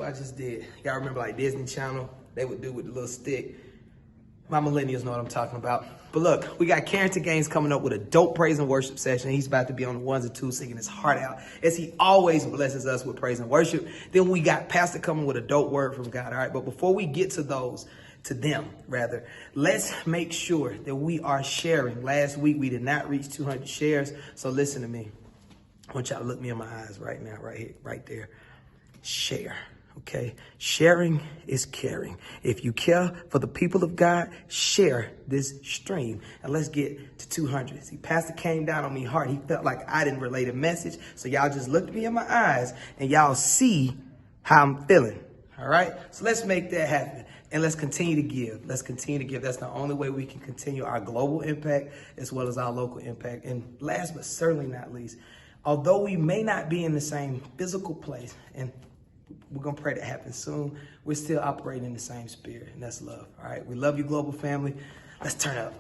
what I just did. Y'all remember like Disney Channel? They would do with the little stick. My millennials know what I'm talking about. But look, we got Carrington Gaines coming up with a dope praise and worship session. He's about to be on the ones and twos singing his heart out as he always blesses us with praise and worship. Then we got Pastor coming with a dope word from God, all right? But before we get to them, let's make sure that we are sharing. Last week, we did not reach 200 shares. So listen to me. I want y'all to look me in my eyes right now, right here, right there. Share. Okay, sharing is caring. If you care for the people of God, share this stream and let's get to 200. See, Pastor came down on me hard. He felt like I didn't relay the message. So y'all just look me in my eyes and y'all see how I'm feeling. All right, so let's make that happen and let's continue to give. Let's continue to give. That's the only way we can continue our global impact as well as our local impact. And last but certainly not least, although we may not be in the same physical place, and we're going to pray that happens soon, we're still operating in the same spirit, and that's love. All right, we love you, global family. Let's turn up.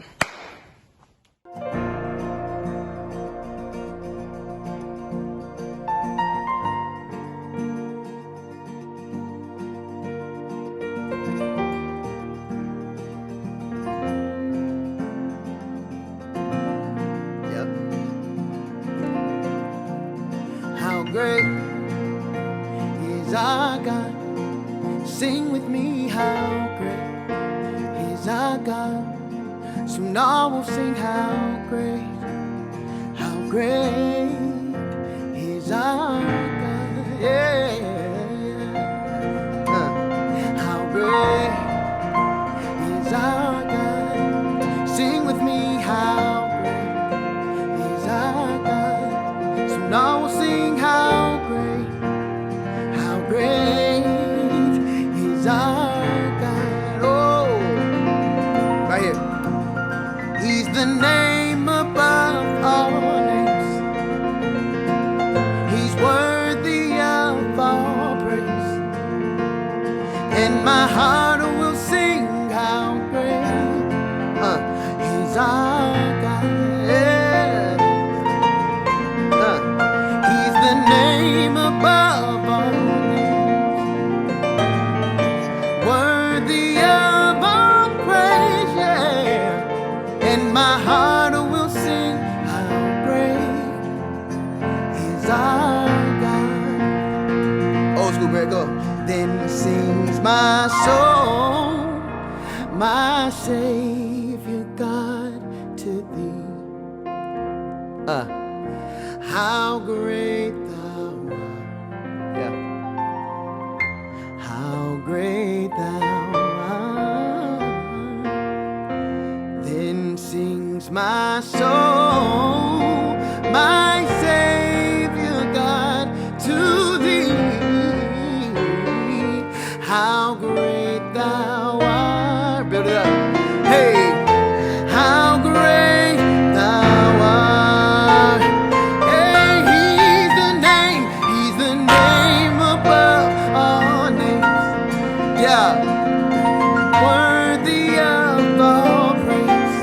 Yep. How great is our God? Sing with me, how great is our God? So now we'll sing how great is our God? Yeah. How great is our God? Sing with me, how great is our God? So now we'll sing how great is our God. Oh, right here. He's the name above all names. He's worthy of all praise. And my heart will sing how great is our God. Yeah. He's the name above all names, worthy of all praise, yeah. And my heart will sing how great is our God. Old school, Barry, go. Then sings my soul, my Savior God, to thee. How great thou art. Yeah. How great thou art. Then sings my soul, my Savior God, to thee. How great thou art. Build it up. Hey, how great thou art. Hey, he's the name above all names. Yeah, worthy of all praise.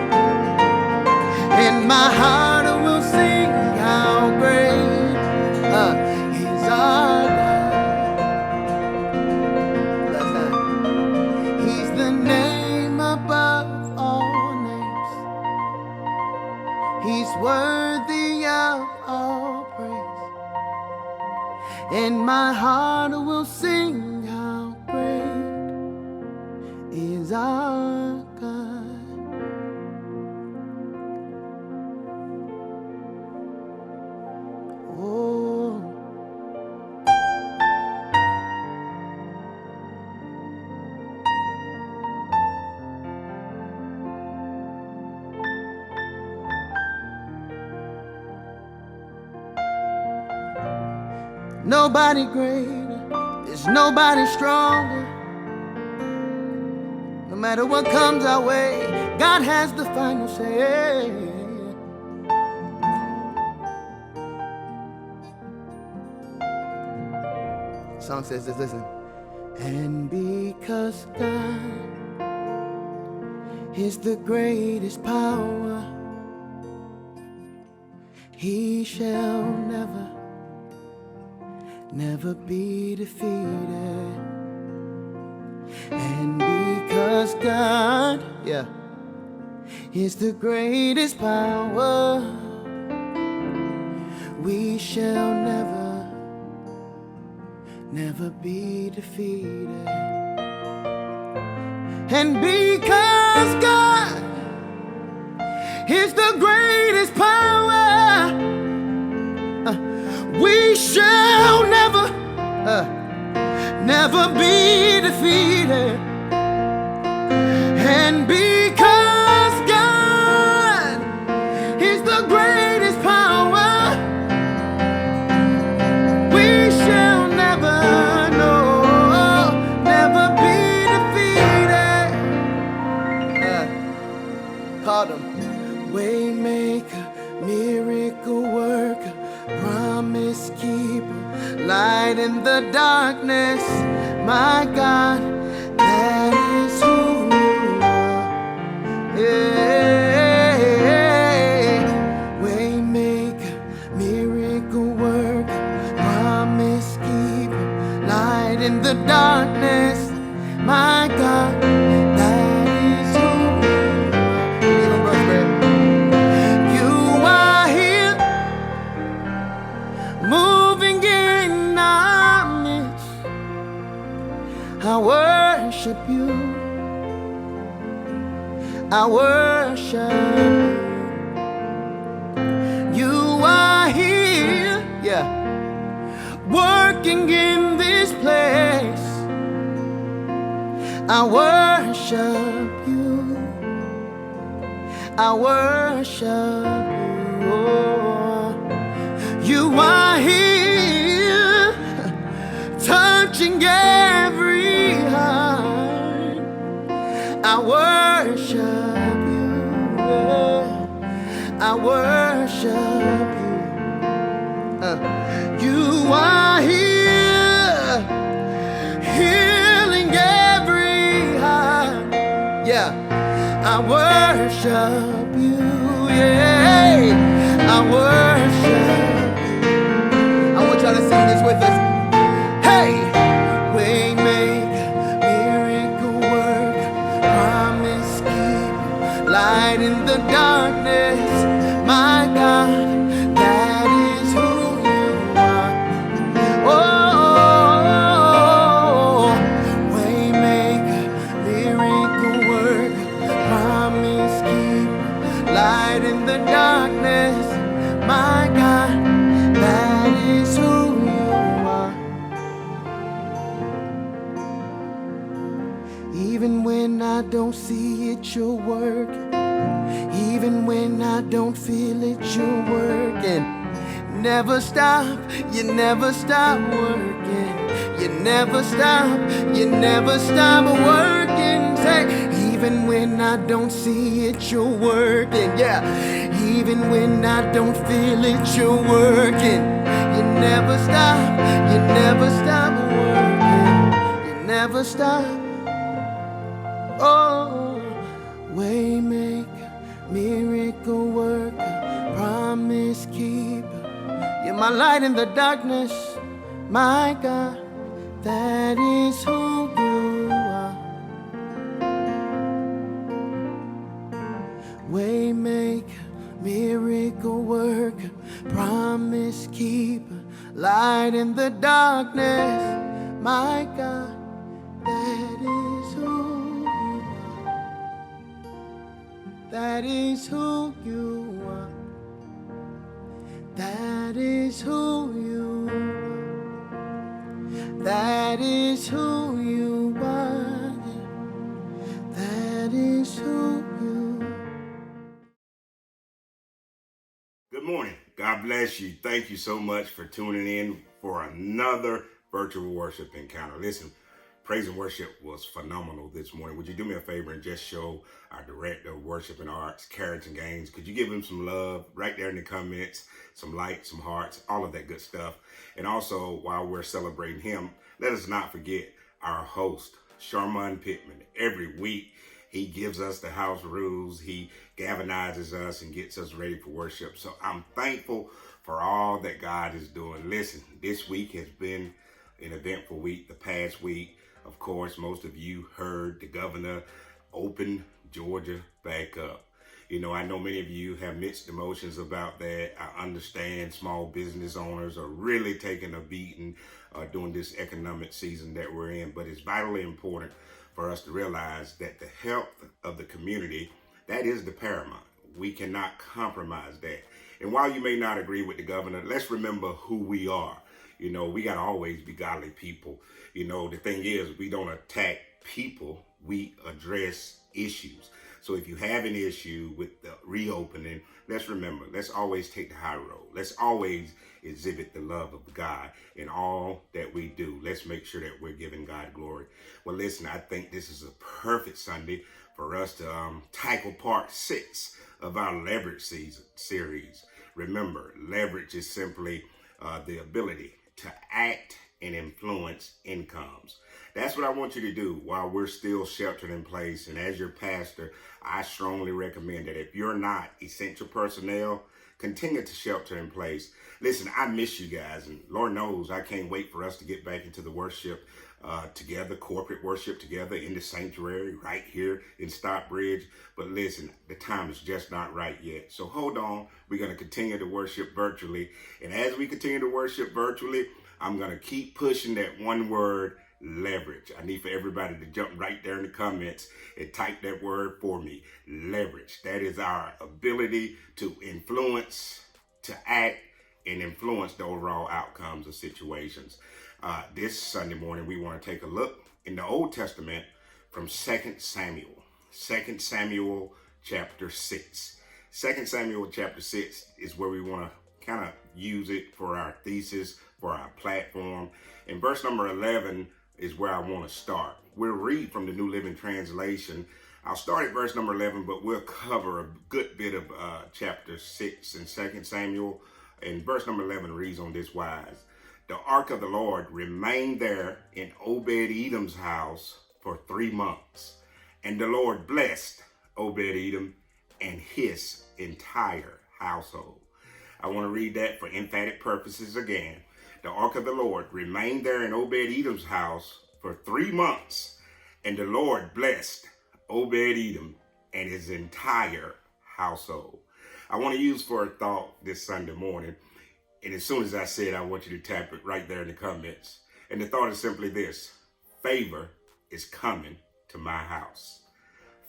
And my heart will sing how great is our God. Last time. He's the name above all names. He's worthy of all praise. And my heart will sing how great is our God. Oh, nobody greater, there's nobody stronger. No matter what comes our way, God has the final say. The song says this, listen. And because God is the greatest power, He shall never never be defeated. And because God, is the greatest power, we shall never be defeated. And because God is the greatest power, we shall never be defeated. And because God is the greatest power, we shall never be defeated. Called him Waymaker, miracle worker, promise keeper, light in the darkness. My God, that is who you are. Yeah. Waymaker, miracle worker, promise keeper, light in the darkness. My God, that is who you are. You are here, moving in our midst. I worship you. I worship you. You are here, working in this place. I worship you. I worship you. You are here, touching every heart. I worship you. I worship you. You are here, healing every heart. I worship you. I worship you. I want y'all to sing this with us. Hey! Waymaker, miracle worker, promise keeper, light in the darkness. My God, that is who you are. Oh, waymaker, miracle worker, promise keeper, light in the darkness. My God, that is who you are. Even when I don't see it, you're working. Even when I don't feel it, you're working. Never stop, you never stop working. You never stop working. Say, even when I don't see it, you're working. Even when I don't feel it, you're working. You never stop working. You never stop. Oh, waymaker, miracle worker, promise keeper. You're my light in the darkness. My God, that is who you are. Waymaker, miracle worker, promise keeper, light in the darkness. My God, that is who you are. That is who you are. That is who you are. That is who you are. That is who you are. Good morning. God bless you. Thank you so much for tuning in for another virtual worship encounter. Listen, praise and worship was phenomenal this morning. Would you do me a favor and just show our director of worship and arts, Carrington Gaines? Could you give him some love right there in the comments, some likes, some hearts, all of that good stuff. And also, while we're celebrating him, let us not forget our host, Sharman Pittman. Every week, He gives us the house rules. He galvanizes us and gets us ready for worship. So I'm thankful for all that God is doing. Listen, this week has been an eventful week. The past week, of course, most of you heard the governor open Georgia back up. You know, I know many of you have mixed emotions about that. I understand small business owners are really taking a beating during this economic season that we're in, but it's vitally important for us to realize that the health of the community, that is the paramount. We cannot compromise that. And while you may not agree with the governor, let's remember who we are. You know, we got to always be godly people. You know, the thing is, we don't attack people, we address issues. So if you have an issue with the reopening, let's remember, let's always take the high road. Let's always exhibit the love of God in all that we do. Let's make sure that we're giving God glory. Well, listen, I think this is a perfect Sunday for us to tackle part 6 of our leverage series. Remember, leverage is simply the ability to act and influence incomes. That's what I want you to do while we're still sheltered in place. And as your pastor, I strongly recommend that if you're not essential personnel, continue to shelter in place. Listen, I miss you guys, and Lord knows I can't wait for us to get back into the worship together, corporate worship together in the sanctuary right here in Stockbridge. But listen, the time is just not right yet. So hold on. We're going to continue to worship virtually. And as we continue to worship virtually, I'm going to keep pushing that one word, leverage. I need for everybody to jump right there in the comments and type that word for me, leverage. That is our ability to influence, to act, and influence the overall outcomes of situations. This Sunday morning, we want to take a look in the Old Testament from 2 Samuel. 2 Samuel chapter 6. 2 Samuel chapter 6 is where we want to kind of use it for our thesis, for our platform. And verse number 11 is where I want to start. We'll read from the New Living Translation. I'll start at verse number 11, but we'll cover a good bit of chapter 6 in 2 Samuel. And verse number 11 reads on this wise. The ark of the Lord remained there in Obed-Edom's house for 3 months. And the Lord blessed Obed-Edom and his entire household. I want to read that for emphatic purposes again. The ark of the Lord remained there in Obed-Edom's house for 3 months, and the Lord blessed Obed-Edom and his entire household. I want to use for a thought this Sunday morning, and as soon as I say it, I want you to tap it right there in the comments. And the thought is simply this: favor is coming to my house.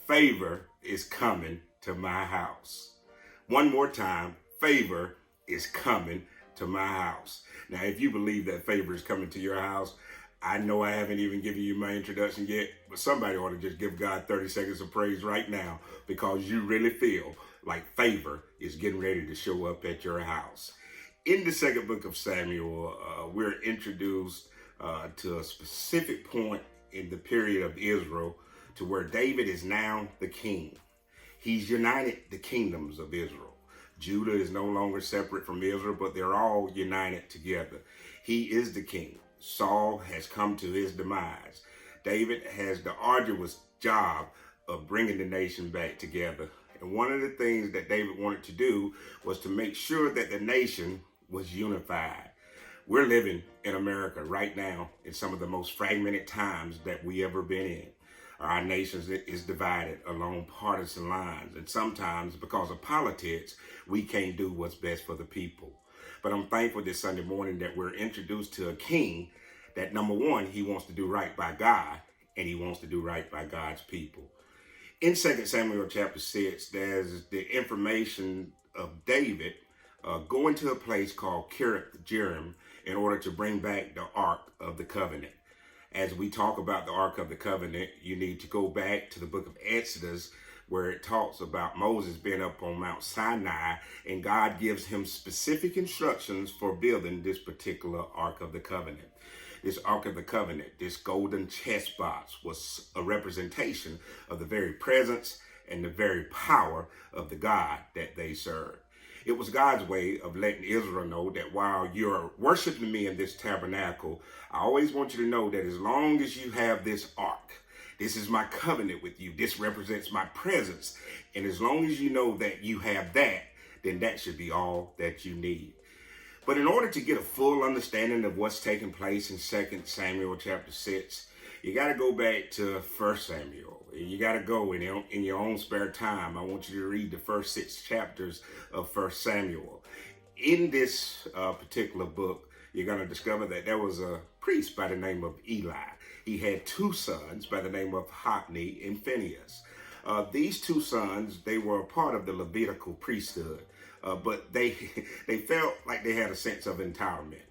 Favor is coming to my house. One more time, favor is coming to my house. Now, if you believe that favor is coming to your house, I know I haven't even given you my introduction yet, but somebody ought to just give God 30 seconds of praise right now, because you really feel like favor is getting ready to show up at your house. In the second book of Samuel, we're introduced to a specific point in the period of Israel to where David is now the king. He's united the kingdoms of Israel. Judah is no longer separate from Israel, but they're all united together. He is the king. Saul has come to his demise. David has the arduous job of bringing the nation back together. And one of the things that David wanted to do was to make sure that the nation was unified. We're living in America right now in some of the most fragmented times that we ever been in. Our nation is divided along partisan lines, and sometimes because of politics, we can't do what's best for the people. But I'm thankful this Sunday morning that we're introduced to a king that, number one, he wants to do right by God, and he wants to do right by God's people. In 2 Samuel chapter 6, there's the information of David going to a place called Kiriath Jearim in order to bring back the Ark of the Covenant. As we talk about the Ark of the Covenant, you need to go back to the book of Exodus, where it talks about Moses being up on Mount Sinai, and God gives him specific instructions for building this particular Ark of the Covenant. This Ark of the Covenant, this golden chest box, was a representation of the very presence and the very power of the God that they served. It was God's way of letting Israel know that while you're worshiping me in this tabernacle, I always want you to know that as long as you have this ark This is my covenant with you. This represents my presence. And as long as you know that you have that, then that should be all that you need. But in order to get a full understanding of what's taking place in 2 Samuel chapter 6, you got to go back to 1 Samuel. You got to go in your own spare time. I want you to read the first 6 chapters of 1 Samuel. In this particular book, you're going to discover that there was a priest by the name of Eli. He had 2 sons by the name of Hophni and Phinehas. These 2 sons, they were a part of the Levitical priesthood, but they felt like they had a sense of entitlement.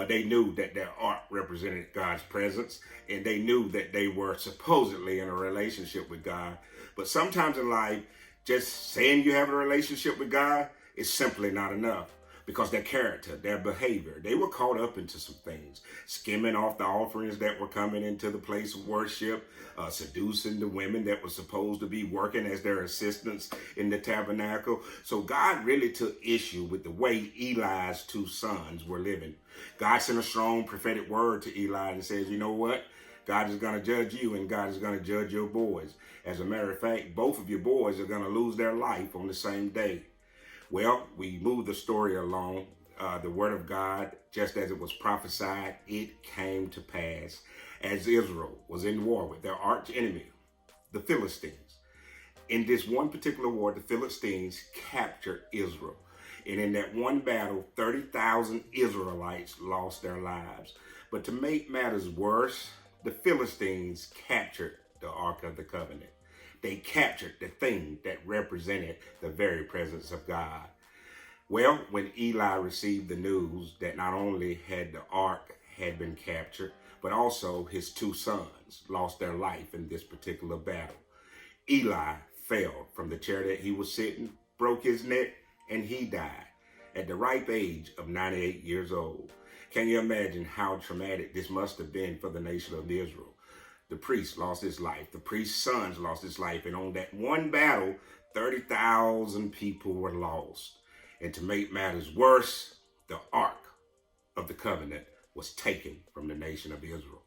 They knew that their ark represented God's presence, and they knew that they were supposedly in a relationship with God. But sometimes in life, just saying you have a relationship with God is simply not enough, because their character, their behavior, they were caught up into some things, skimming off the offerings that were coming into the place of worship, seducing the women that were supposed to be working as their assistants in the tabernacle. So God really took issue with the way Eli's 2 sons were living. God sent a strong prophetic word to Eli and says, you know what? God is going to judge you, and God is going to judge your boys. As a matter of fact, both of your boys are going to lose their life on the same day. Well, we move the story along. The word of God, just as it was prophesied, it came to pass as Israel was in war with their arch enemy, the Philistines. In this one particular war, the Philistines captured Israel. And in that one battle, 30,000 Israelites lost their lives. But to make matters worse, the Philistines captured the Ark of the Covenant. They captured the thing that represented the very presence of God. Well, when Eli received the news that not only had the ark had been captured, but also his 2 sons lost their life in this particular battle, Eli fell from the chair that he was sitting, broke his neck, and he died at the ripe age of 98 years old. Can you imagine how traumatic this must have been for the nation of Israel? The priest lost his life. The priest's sons lost his life. And on that one battle, 30,000 people were lost. And to make matters worse, the Ark of the Covenant was taken from the nation of Israel.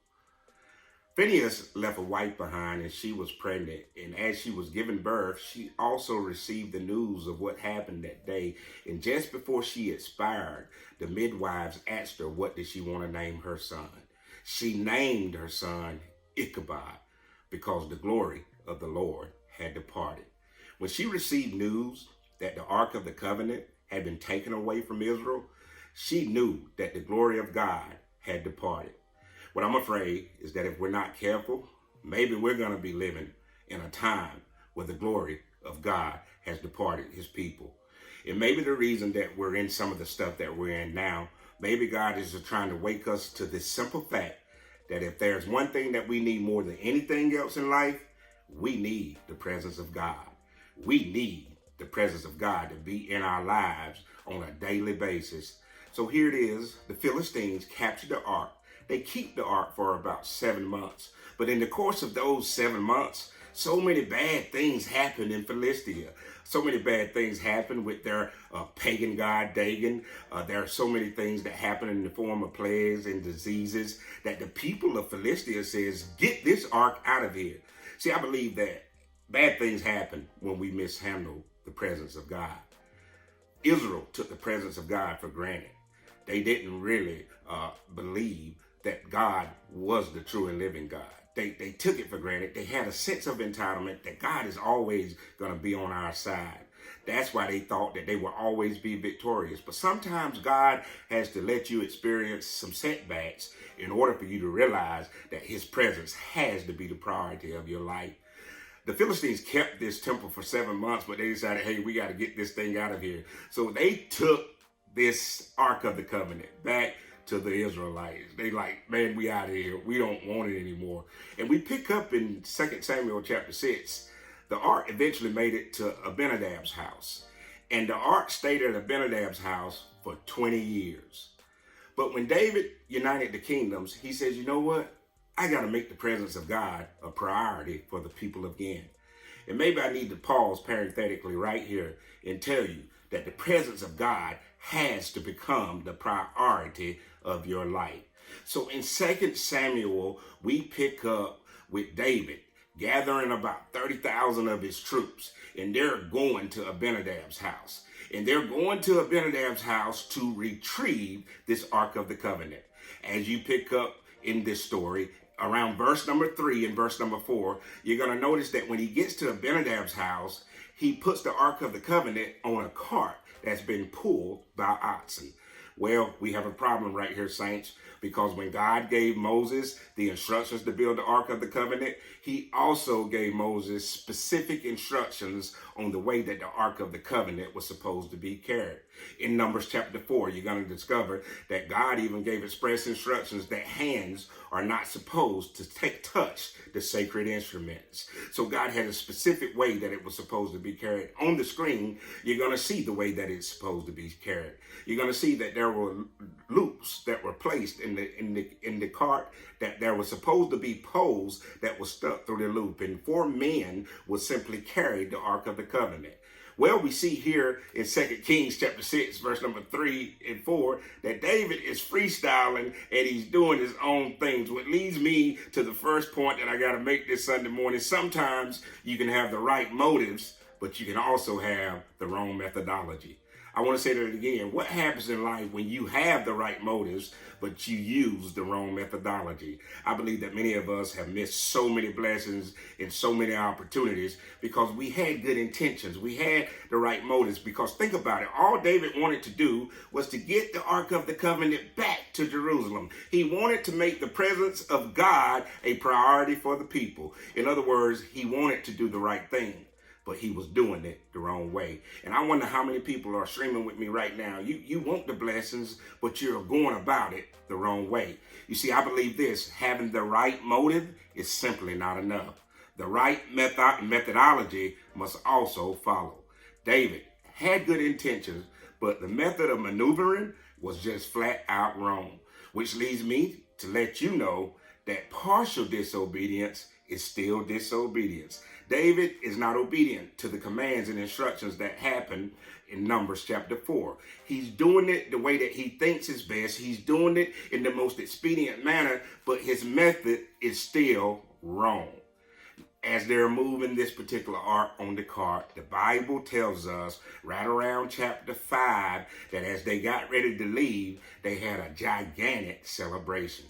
Phinehas left a wife behind, and she was pregnant. And as she was giving birth, she also received the news of what happened that day. And just before she expired, the midwives asked her, what did she want to name her son? She named her son Ichabod, because the glory of the Lord had departed. When she received news that the Ark of the Covenant had been taken away from Israel, she knew that the glory of God had departed. What I'm afraid is that if we're not careful, maybe we're going to be living in a time where the glory of God has departed his people. It may be the reason that we're in some of the stuff that we're in now. Maybe God is trying to wake us to this simple fact that if there's one thing that we need more than anything else in life, we need the presence of God. We need the presence of God to be in our lives on a daily basis. So here it is. The Philistines captured the ark. They keep the ark for about 7 months. But in the course of those 7 months, so many bad things happened in Philistia. So many bad things happened with their pagan god Dagon. There are so many things that happen in the form of plagues and diseases that the people of Philistia says, get this ark out of here. See, I believe that bad things happen when we mishandle the presence of God. Israel took the presence of God for granted. They didn't really believe that God was the true and living God. They took it for granted. They had a sense of entitlement that God is always going to be on our side. That's why they thought that they will always be victorious. But sometimes God has to let you experience some setbacks in order for you to realize that his presence has to be the priority of your life. The Philistines kept this temple for 7 months, but they decided, hey, we got to get this thing out of here. So they took this Ark of the Covenant back to the Israelites. They like, man, we out of here. We don't want it anymore. And we pick up in 2 Samuel chapter 6, the ark eventually made it to Abinadab's house. And the ark stayed at Abinadab's house for 20 years. But when David united the kingdoms, he says, you know what? I got to make the presence of God a priority for the people again. And maybe I need to pause parenthetically right here and tell you that the presence of God has to become the priority of your life. So in 2 Samuel, we pick up with David gathering about 30,000 of his troops, and they're going to Abinadab's house. And they're going to Abinadab's house to retrieve this Ark of the Covenant. As you pick up in this story, around verse number 3 and verse number 4, you're going to notice that when he gets to Abinadab's house, he puts the Ark of the Covenant on a cart that's been pulled by oxen. Well, we have a problem right here, saints, because when God gave Moses the instructions to build the Ark of the Covenant, he also gave Moses specific instructions on the way that the Ark of the Covenant was supposed to be carried. In Numbers chapter 4, you're going to discover that God even gave express instructions that hands are not supposed to touch the sacred instruments. So God had a specific way that it was supposed to be carried. On the screen, you're going to see the way that it's supposed to be carried. You're going to see that there were loops that were placed in the cart, that there was supposed to be poles that were stuck through the loop, and 4 men would simply carry the Ark of the Covenant. Well, we see here in 2 Kings chapter 6, verse number 3 and 4, that David is freestyling and he's doing his own things, which leads me to the first point that I got to make this Sunday morning. Sometimes you can have the right motives, but you can also have the wrong methodology. I want to say that again. What happens in life when you have the right motives, but you use the wrong methodology? I believe that many of us have missed so many blessings and so many opportunities because we had good intentions. We had the right motives, because think about it. All David wanted to do was to get the Ark of the Covenant back to Jerusalem. He wanted to make the presence of God a priority for the people. In other words, he wanted to do the right thing, but he was doing it the wrong way. And I wonder how many people are streaming with me right now. You want the blessings, but you're going about it the wrong way. You see, I believe this: having the right motive is simply not enough. The right methodology must also follow. David had good intentions, but the method of maneuvering was just flat out wrong, which leads me to let you know that partial disobedience is still disobedience. David is not obedient to the commands and instructions that happen in Numbers chapter 4. He's doing it the way that he thinks is best. He's doing it in the most expedient manner, but his method is still wrong. As they're moving this particular ark on the cart, the Bible tells us right around chapter 5 that as they got ready to leave, they had a gigantic celebration.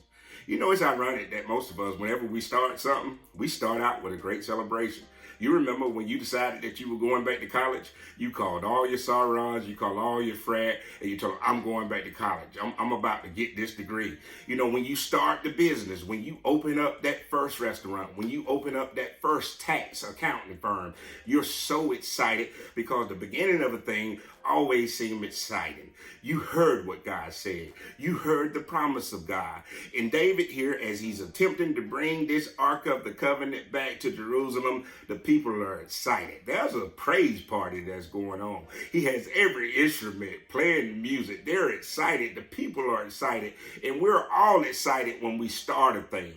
You know, it's ironic that most of us, whenever we start something, we start out with a great celebration. You remember when you decided that you were going back to college, you called all your sorors, you called all your frat, and you told them, I'm going back to college. I'm about to get this degree. You know, when you start the business, when you open up that first restaurant, when you open up that first tax accounting firm, you're so excited because the beginning of a thing always seems exciting. You heard what God said. You heard the promise of God. And David here, as he's attempting to bring this Ark of the Covenant back to Jerusalem, the people are excited. There's a praise party that's going on. He has every instrument playing music. They're excited. The people are excited. And we're all excited when we start a thing.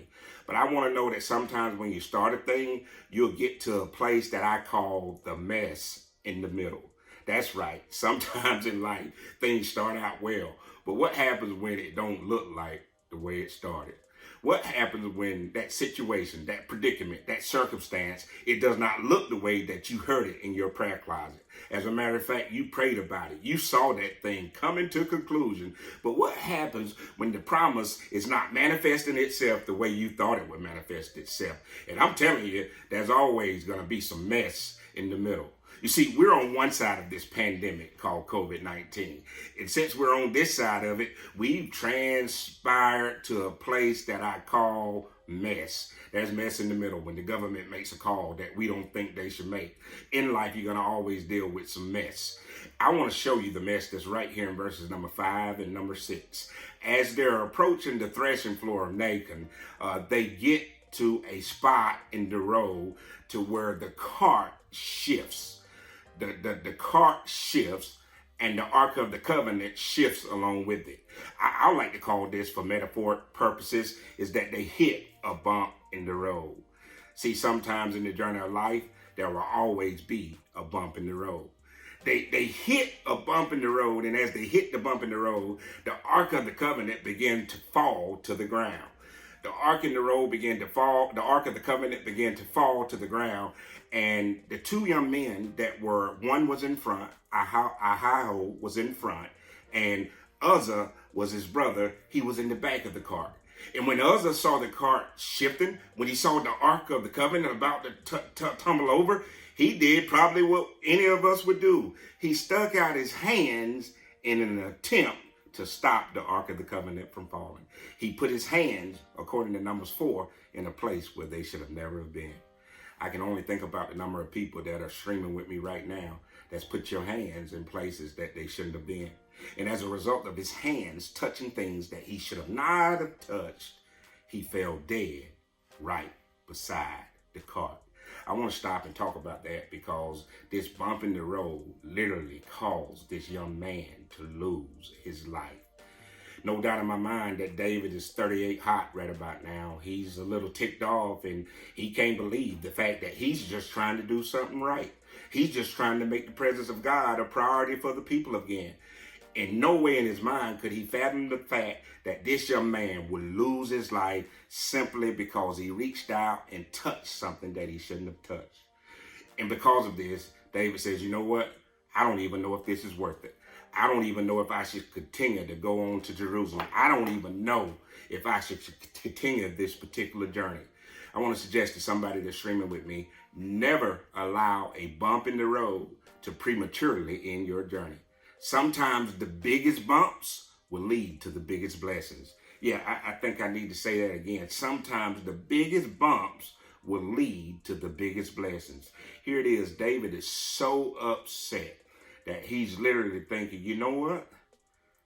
But I want to know that sometimes when you start a thing, you'll get to a place that I call the mess in the middle. That's right. Sometimes in life, things start out well. But what happens when it don't look like the way it started? What happens when that situation, that predicament, that circumstance, it does not look the way that you heard it in your prayer closet? As a matter of fact, you prayed about it. You saw that thing coming to conclusion. But what happens when the promise is not manifesting itself the way you thought it would manifest itself? And I'm telling you, there's always going to be some mess in the middle. You see, we're on one side of this pandemic called COVID-19. And since we're on this side of it, we've transpired to a place that I call mess. There's mess in the middle when the government makes a call that we don't think they should make. In life, you're going to always deal with some mess. I want to show you the mess that's right here in verses number 5 and number 6. As they're approaching the threshing floor of Nacon, they get to a spot in the road to where the cart shifts. The cart shifts and the Ark of the Covenant shifts along with it. I like to call this, for metaphoric purposes, is that they hit a bump in the road. See, sometimes in the journey of life, there will always be a bump in the road. They hit a bump in the road, and as they hit the bump in the road, the Ark of the Covenant began to fall to the ground. the ark in the road began to fall. The ark of the covenant began to fall to the ground. And the two young men one was in front, Ahio was in front, and Uzzah was his brother. He was in the back of the cart. And when Uzzah saw the cart shifting, when he saw the ark of the covenant about to tumble over, he did probably what any of us would do. He stuck out his hands in an attempt to stop the ark of the covenant from falling. He put his hands, according to Numbers 4, in a place where they should have never have been. I can only think about the number of people that are streaming with me right now that's put your hands in places that they shouldn't have been. And as a result of his hands touching things that he should have not have touched, he fell dead right beside the cart. I want to stop and talk about that because this bump in the road literally caused this young man to lose his life. No doubt in my mind that David is 38 hot right about now. He's a little ticked off and he can't believe the fact that he's just trying to do something right. He's just trying to make the presence of God a priority for the people again. In no way in his mind could he fathom the fact that this young man would lose his life simply because he reached out and touched something that he shouldn't have touched. And because of this, David says, you know what? I don't even know if this is worth it. I don't even know if I should continue to go on to Jerusalem. I don't even know if I should continue this particular journey. I want to suggest to somebody that's streaming with me, never allow a bump in the road to prematurely end your journey. Sometimes the biggest bumps will lead to the biggest blessings. Yeah, I think I need to say that again. Sometimes the biggest bumps will lead to the biggest blessings. Here it is. David is so upset that he's literally thinking, you know what?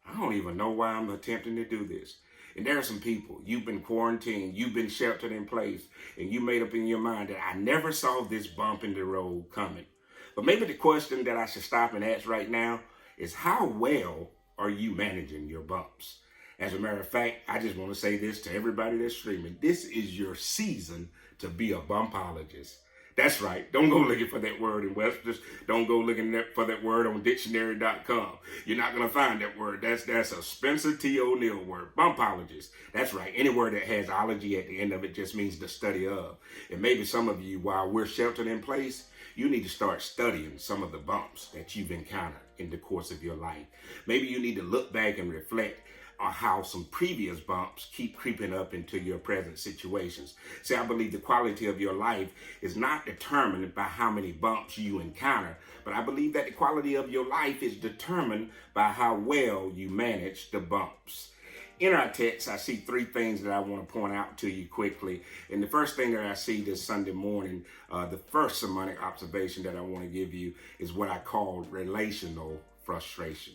I don't even know why I'm attempting to do this. And there are some people, you've been quarantined, you've been sheltered in place, and you made up in your mind that I never saw this bump in the road coming. But maybe the question that I should stop and ask right now is, how well are you managing your bumps? As a matter of fact, I just want to say this to everybody that's streaming. This is your season to be a bumpologist. That's right. Don't go looking for that word in Webster's. Don't go looking for that word on dictionary.com. You're not going to find that word. That's a Spencer T. O'Neill word. Bumpologist. That's right. Any word that has ology at the end of it just means the study of. And maybe some of you, while we're sheltered in place, you need to start studying some of the bumps that you've encountered in the course of your life. Maybe you need to look back and reflect on how some previous bumps keep creeping up into your present situations. See, I believe the quality of your life is not determined by how many bumps you encounter, but I believe that the quality of your life is determined by how well you manage the bumps. In our text, I see three things that I want to point out to you quickly. And the first thing that I see this Sunday morning, the first sermonic observation that I want to give you is what I call relational frustration.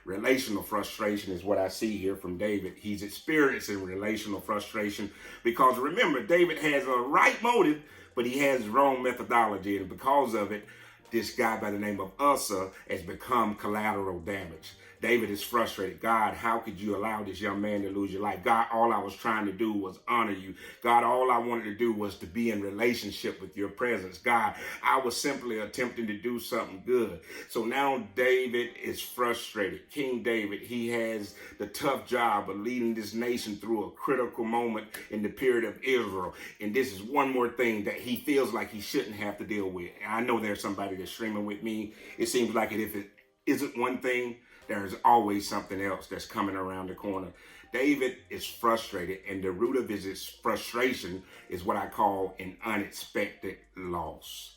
Relational frustration is what I see here from David. He's experiencing relational frustration because, remember, David has a right motive, but he has wrong methodology. And because of it, this guy by the name of Uzzah has become collateral damage. David is frustrated. God, how could you allow this young man to lose your life? God, all I was trying to do was honor you. God, all I wanted to do was to be in relationship with your presence. God, I was simply attempting to do something good. So now David is frustrated. King David, he has the tough job of leading this nation through a critical moment in the period of Israel. And this is one more thing that he feels like he shouldn't have to deal with. And I know there's somebody that's streaming with me. It seems like if it isn't one thing, there's always something else that's coming around the corner. David is frustrated, and the root of his frustration is what I call an unexpected loss.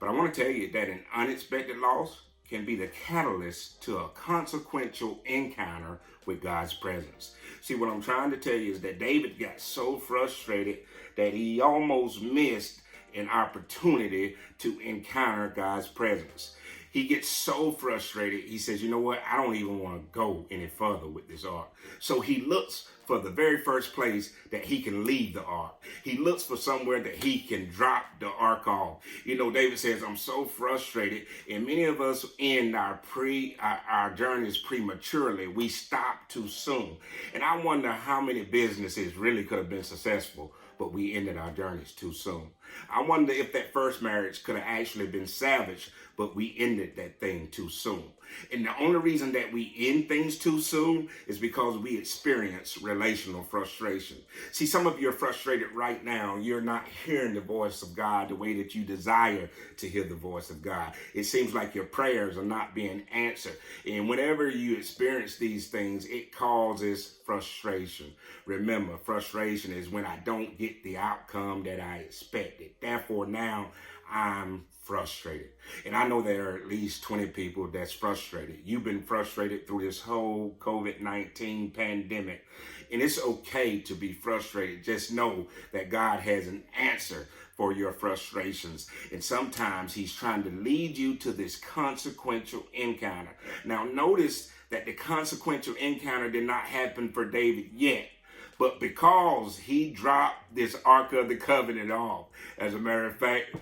But I want to tell you that an unexpected loss can be the catalyst to a consequential encounter with God's presence. See, what I'm trying to tell you is that David got so frustrated that he almost missed an opportunity to encounter God's presence. He gets so frustrated, he says, you know what? I don't even want to go any further with this ark. So he looks for the very first place that he can leave the ark. He looks for somewhere that he can drop the ark off. You know, David says, I'm so frustrated. And many of us end our journeys prematurely. We stop too soon. And I wonder how many businesses really could have been successful but we ended our journeys too soon. I wonder if that first marriage could have actually been salvaged, but we ended that thing too soon. And the only reason that we end things too soon is because we experience relational frustration. See, some of you are frustrated right now. You're not hearing the voice of God the way that you desire to hear the voice of God. It seems like your prayers are not being answered. And whenever you experience these things, it causes frustration. Remember, frustration is when I don't get the outcome that I expected. Therefore, now I'm frustrated. And I know there are at least 20 people that's frustrated. You've been frustrated through this whole COVID-19 pandemic. And it's okay to be frustrated. Just know that God has an answer for your frustrations. And sometimes he's trying to lead you to this consequential encounter. Now, notice that the consequential encounter did not happen for David yet. But because he dropped this Ark of the Covenant off, as a matter of fact,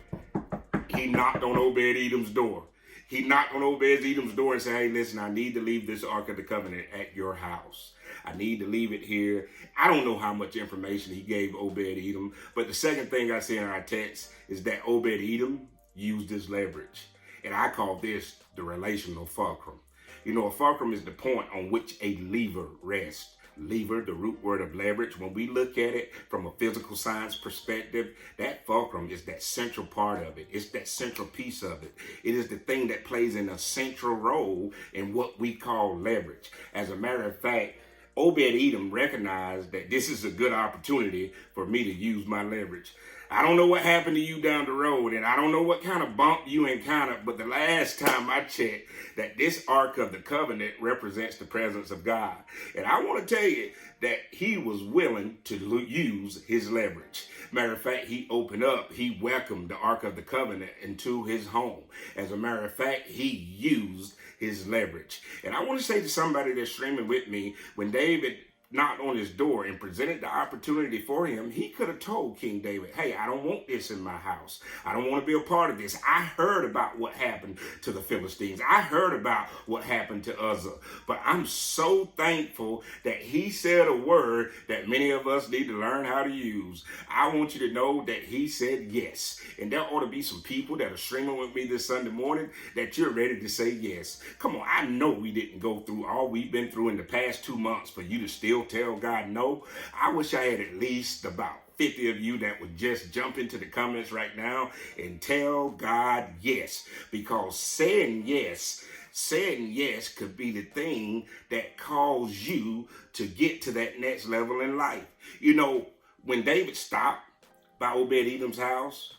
he knocked on Obed-Edom's door. He knocked on Obed-Edom's door and said, hey, listen, I need to leave this Ark of the Covenant at your house. I need to leave it here. I don't know how much information he gave Obed-Edom, but the second thing I see in our text is that Obed-Edom used his leverage. And I call this the relational fulcrum. You know, a fulcrum is the point on which a lever rests. Lever, the root word of leverage. When we look at it from a physical science perspective, that fulcrum is that central part of it. It's that central piece of it. It is the thing that plays in a central role in what we call leverage. As a matter of fact, Obed-Edom recognized that this is a good opportunity for me to use my leverage. I don't know what happened to you down the road, and I don't know what kind of bump you encountered, but the last time I checked, that this Ark of the Covenant represents the presence of God. And I want to tell you that he was willing to use his leverage. Matter of fact, he opened up, he welcomed the Ark of the Covenant into his home. As a matter of fact, he used his leverage. And I want to say to somebody that's streaming with me, when David knocked on his door and presented the opportunity for him, he could have told King David, hey, I don't want this in my house. I don't want to be a part of this. I heard about what happened to the Philistines. I heard about what happened to Uzzah. But I'm so thankful that he said a word that many of us need to learn how to use. I want you to know that he said yes. And there ought to be some people that are streaming with me this Sunday morning that you're ready to say yes. Come on, I know we didn't go through all we've been through in the past 2 months for you to still tell God no. I wish I had at least about 50 of you that would just jump into the comments right now and tell God yes, because saying yes could be the thing that calls you to get to that next level in life. You know, when David stopped by Obed-Edom's house,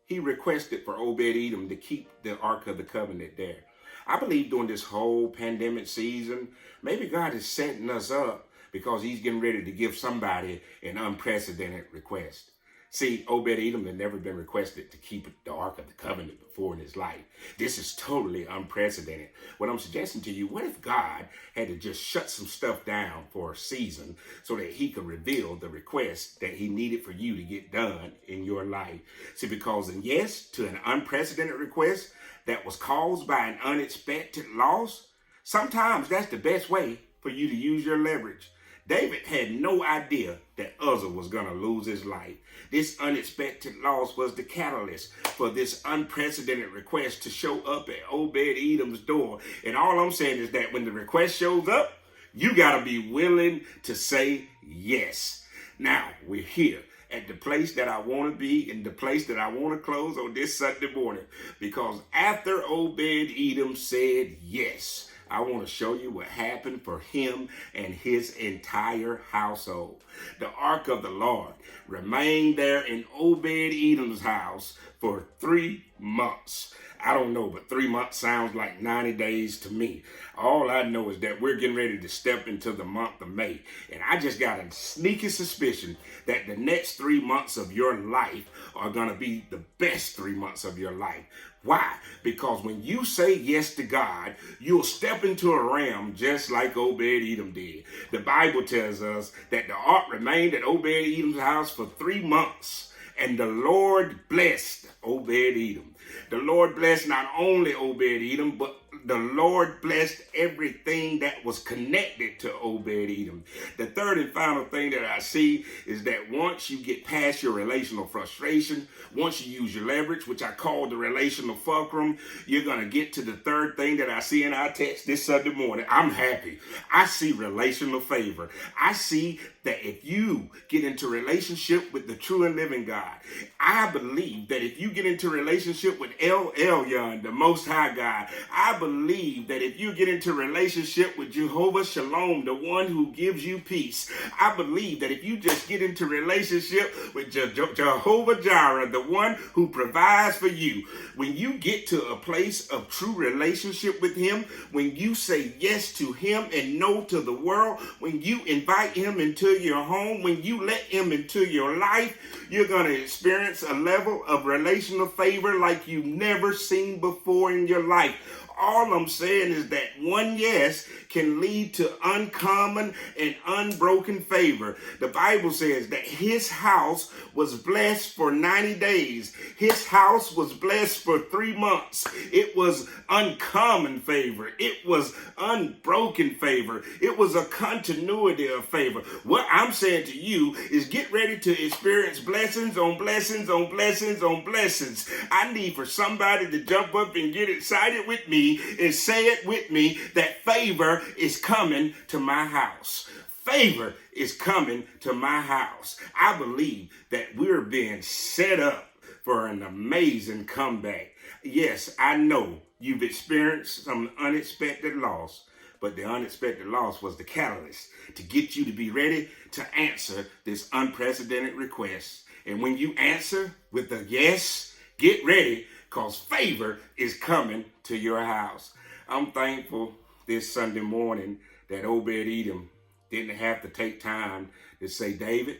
he requested for Obed-Edom to keep the Ark of the Covenant there. I believe during this whole pandemic season, maybe God is setting us up because he's getting ready to give somebody an unprecedented request. See, Obed-Edom had never been requested to keep the Ark of the Covenant before in his life. This is totally unprecedented. What I'm suggesting to you, what if God had to just shut some stuff down for a season so that he could reveal the request that he needed for you to get done in your life? See, because in yes to an unprecedented request that was caused by an unexpected loss, sometimes that's the best way for you to use your leverage. David had no idea that Uzzah was going to lose his life. This unexpected loss was the catalyst for this unprecedented request to show up at Obed-Edom's door. And all I'm saying is that when the request shows up, you got to be willing to say yes. Now, we're here at the place that I want to be and the place that I want to close on this Sunday morning. Because after Obed-Edom said yes, I want to show you what happened for him and his entire household. The Ark of the Lord remained there in Obed-Edom's house for 3 months. I don't know, but 3 months sounds like 90 days to me. All I know is that we're getting ready to step into the month of May. And I just got a sneaky suspicion that the next 3 months of your life are going to be the best 3 months of your life. Why? Because when you say yes to God, you'll step into a realm just like Obed-Edom did. The Bible tells us that the ark remained at Obed-Edom's house for 3 months. And the Lord blessed Obed-Edom. The Lord blessed not only Obed-Edom, but the Lord blessed everything that was connected to Obed-Edom. The third and final thing that I see is that once you get past your relational frustration, once you use your leverage, which I call the relational fulcrum, you're going to get to the third thing that I see in our text this Sunday morning. I'm happy. I see relational favor. I see that if you get into relationship with the true and living God, I believe that if you get into relationship with El Elyon, the Most High God, I believe that if you get into relationship with Jehovah Shalom, the one who gives you peace, I believe that if you just get into relationship with Jehovah Jireh, the one who provides for you, when you get to a place of true relationship with him, when you say yes to him and no to the world, when you invite him into your home, when you let him into your life, you're going to experience a level of relational favor like you've never seen before in your life. All I'm saying is that one yes can lead to uncommon and unbroken favor. The Bible says that his house was blessed for 90 days. His house was blessed for 3 months. It was uncommon favor. It was unbroken favor. It was a continuity of favor. What I'm saying to you is get ready to experience blessings on blessings on blessings on blessings. I need for somebody to jump up and get excited with me and say it with me that favor is coming to my house. Favor is coming to my house. I believe that we're being set up for an amazing comeback. Yes, I know you've experienced some unexpected loss, but the unexpected loss was the catalyst to get you to be ready to answer this unprecedented request. And when you answer with a yes, get ready, because favor is coming to your house. I'm thankful this Sunday morning that Obed-Edom didn't have to take time to say, David,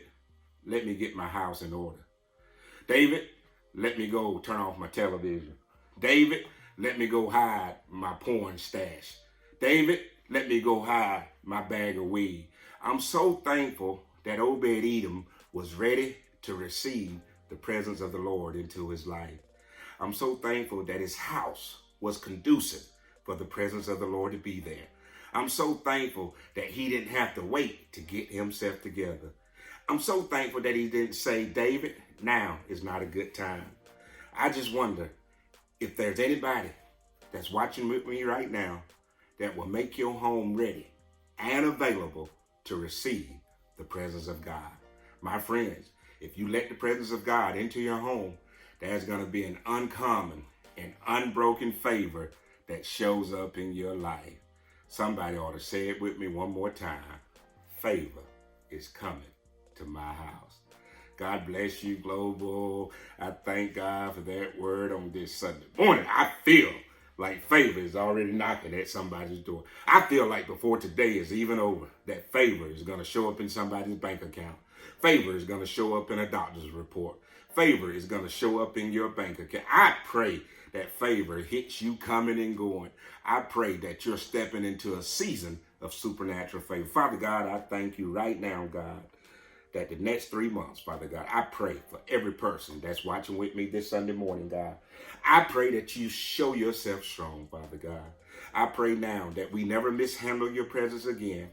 let me get my house in order. David, let me go turn off my television. David, let me go hide my porn stash. David, let me go hide my bag of weed. I'm so thankful that Obed-Edom was ready to receive the presence of the Lord into his life. I'm so thankful that his house was conducive for the presence of the Lord to be there. I'm so thankful that he didn't have to wait to get himself together. I'm so thankful that he didn't say, David, now is not a good time. I just wonder if there's anybody that's watching with me right now that will make your home ready and available to receive the presence of God. My friends, if you let the presence of God into your home, there's going to be an uncommon and unbroken favor that shows up in your life. Somebody ought to say it with me one more time. Favor is coming to my house. God bless you, Global. I thank God for that word on this Sunday morning. I feel like favor is already knocking at somebody's door. I feel like before today is even over, that favor is going to show up in somebody's bank account. Favor is going to show up in a doctor's report. Favor is going to show up in your bank account. I pray that favor hits you coming and going. I pray that you're stepping into a season of supernatural favor. Father God, I thank you right now, God, that the next 3 months, Father God, I pray for every person that's watching with me this Sunday morning, God. I pray that you show yourself strong, Father God. I pray now that we never mishandle your presence again.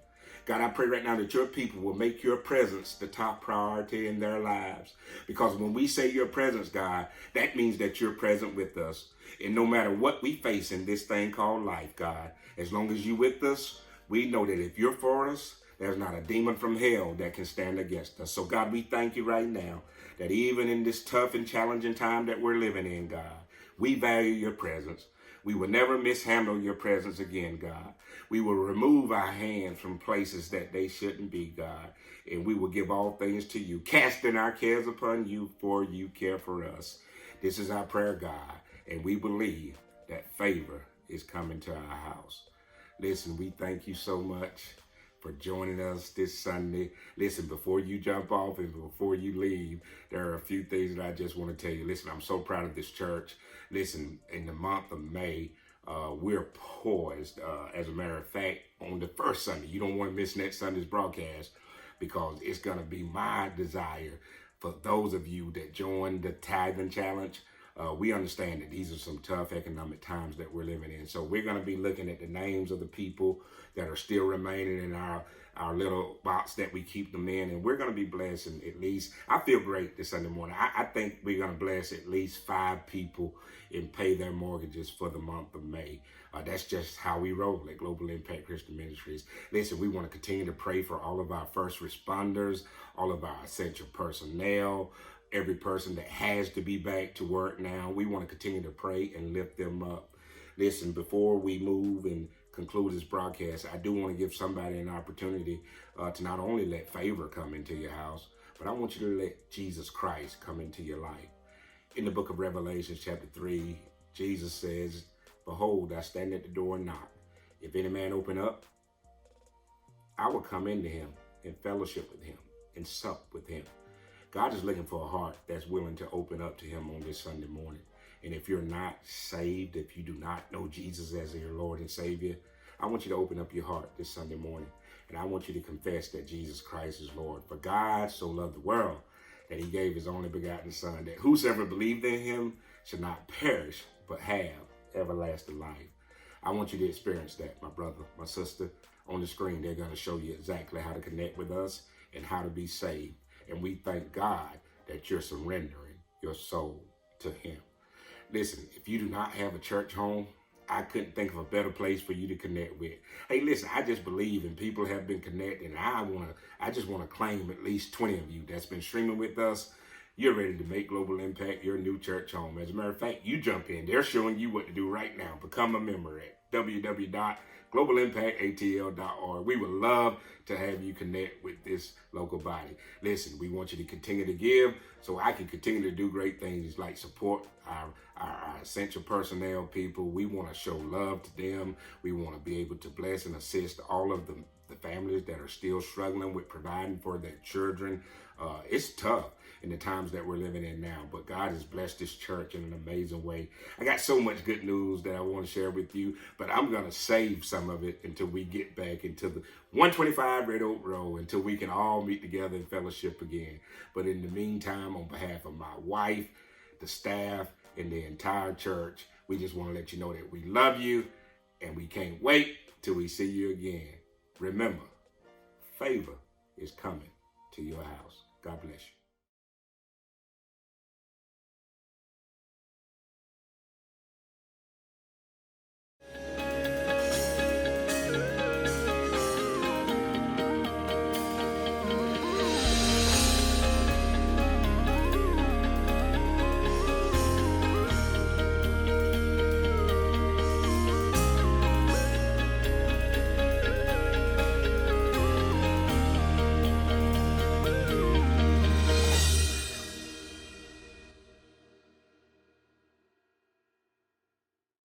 God, I pray right now that your people will make your presence the top priority in their lives. Because when we say your presence, God, that means that you're present with us. And no matter what we face in this thing called life, God, as long as you're with us, we know that if you're for us, there's not a demon from hell that can stand against us. So, God, we thank you right now that even in this tough and challenging time that we're living in, God, we value your presence. We will never mishandle your presence again, God. We will remove our hands from places that they shouldn't be, God. And we will give all things to you, casting our cares upon you, for you care for us. This is our prayer, God. And we believe that favor is coming to our house. Listen, we thank you so much for joining us this Sunday. Listen, before you jump off and before you leave, there are a few things that I just want to tell you. Listen, I'm so proud of this church. Listen, in the month of May, we're poised. As a matter of fact, on the first Sunday, you don't want to miss next Sunday's broadcast, because it's going to be my desire for those of you that join the Tithing Challenge We understand that these are some tough economic times that we're living in. So we're going to be looking at the names of the people that are still remaining in our little box that we keep them in. And we're going to be blessing at least, I feel great this Sunday morning. I think we're going to bless at least 5 people and pay their mortgages for the month of May. That's just how we roll at Global Impact Christian Ministries. Listen, we want to continue to pray for all of our first responders, all of our essential personnel, every person that has to be back to work now. We want to continue to pray and lift them up. Listen, before we move and conclude this broadcast, I do want to give somebody an opportunity to not only let favor come into your house, but I want you to let Jesus Christ come into your life. In the book of Revelation, chapter 3, Jesus says, "Behold, I stand at the door and knock. If any man open up, I will come into him and fellowship with him and sup with him." God is looking for a heart that's willing to open up to him on this Sunday morning. And if you're not saved, if you do not know Jesus as your Lord and Savior, I want you to open up your heart this Sunday morning. And I want you to confess that Jesus Christ is Lord. For God so loved the world that he gave his only begotten Son, that whosoever believed in him should not perish, but have everlasting life. I want you to experience that, my brother, my sister. On the screen, they're going to show you exactly how to connect with us and how to be saved. And we thank God that you're surrendering your soul to him. Listen, if you do not have a church home, I couldn't think of a better place for you to connect with. Hey, listen, I just believe and people have been connected. And I just want to claim at least 20 of you that's been streaming with us. You're ready to make Global Impact your new church home. As a matter of fact, you jump in. They're showing you what to do right now. Become a member at www.globalimpactatl.org. We would love to have you connect with this local body. Listen, we want you to continue to give so I can continue to do great things like support our essential personnel people. We want to show love to them. We want to be able to bless and assist all of the families that are still struggling with providing for their children. It's tough in the times that we're living in now, but God has blessed this church in an amazing way. I got so much good news that I want to share with you, but I'm going to save some of it until we get back into the 125 Red Oak Road, until we can all meet together in fellowship again. But in the meantime, on behalf of my wife, the staff, and the entire church, we just want to let you know that we love you and we can't wait till we see you again. Remember, favor is coming to your house. God bless you.